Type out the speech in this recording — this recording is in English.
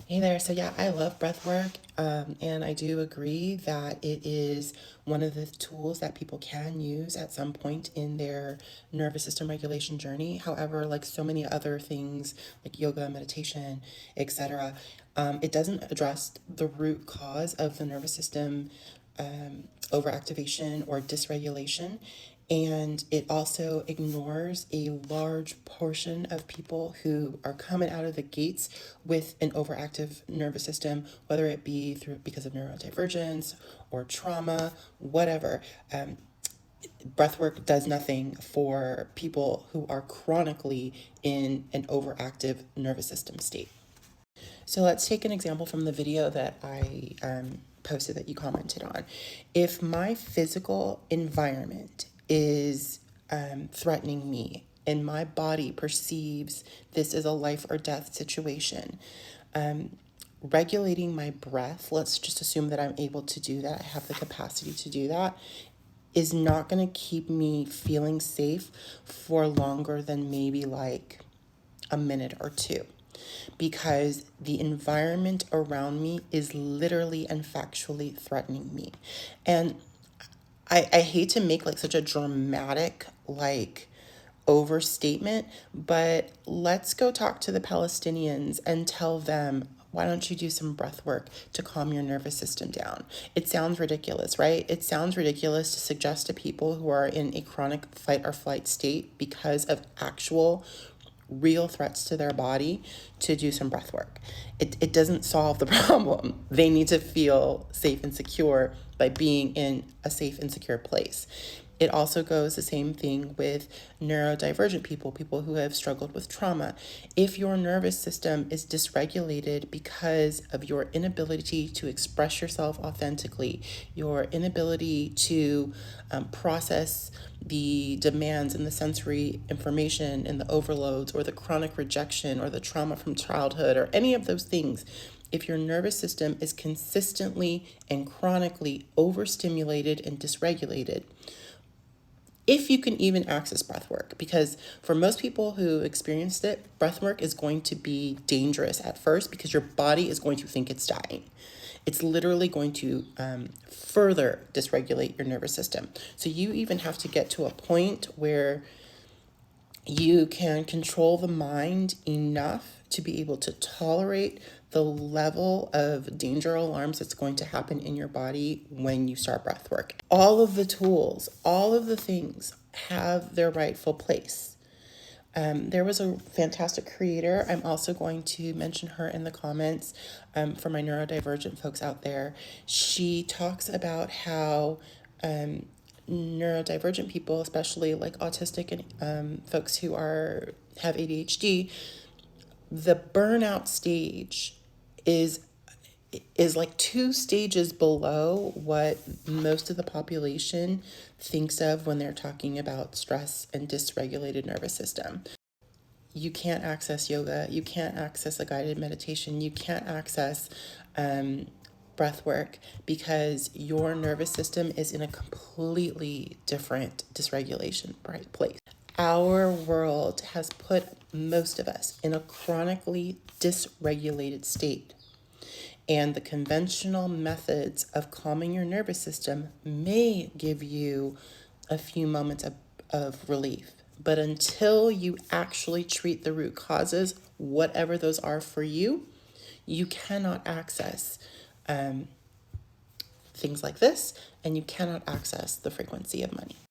Hey there. So yeah, I love breath work, and I do agree that it is one of the tools that people can use at some point in their nervous system regulation journey. However, like so many other things like yoga, meditation, etc., it doesn't address the root cause of the nervous system overactivation or dysregulation. And it also ignores a large portion of people who are coming out of the gates with an overactive nervous system, whether it be through because of neurodivergence or trauma, whatever. Breathwork does nothing for people who are chronically in an overactive nervous system state. So let's take an example from the video that I posted that you commented on. If my physical environment is threatening me and my body perceives this as a life or death situation, regulating my breath, let's just assume that I'm able to do that, I have the capacity to do that, is not going to keep me feeling safe for longer than maybe like a minute or two, because the environment around me is literally and factually threatening me. And I hate to make like such a dramatic, like, overstatement, but let's go talk to the Palestinians and tell them, why don't you do some breath work to calm your nervous system down? It sounds ridiculous, right? It sounds ridiculous to suggest to people who are in a chronic fight or flight state because of actual real threats to their body to do some breath work. It doesn't solve the problem. They need to feel safe and secure by being in a safe and secure place. It also goes the same thing with neurodivergent people, people who have struggled with trauma. If your nervous system is dysregulated because of your inability to express yourself authentically, your inability to process the demands and the sensory information and the overloads, or the chronic rejection or the trauma from childhood or any of those things, if your nervous system is consistently and chronically overstimulated and dysregulated, if you can even access breath work, because for most people who experienced it, breath work is going to be dangerous at first because your body is going to think it's dying. It's literally going to further dysregulate your nervous system. So you even have to get to a point where you can control the mind enough to be able to tolerate the level of danger alarms that's going to happen in your body when you start breath work. All of the tools, all of the things have their rightful place. There was a fantastic creator. I'm also going to mention her in the comments for my neurodivergent folks out there. She talks about how neurodivergent people, especially like autistic and folks who have ADHD, the burnout stage is like two stages below what most of the population thinks of when they're talking about stress and dysregulated nervous system. You can't access yoga, you can't access a guided meditation, you can't access breath work because your nervous system is in a completely different dysregulation place. Our world has put most of us in a chronically dysregulated state. And the conventional methods of calming your nervous system may give you a few moments of relief. But until you actually treat the root causes, whatever those are for you, you cannot access things like this, and you cannot access the frequency of money.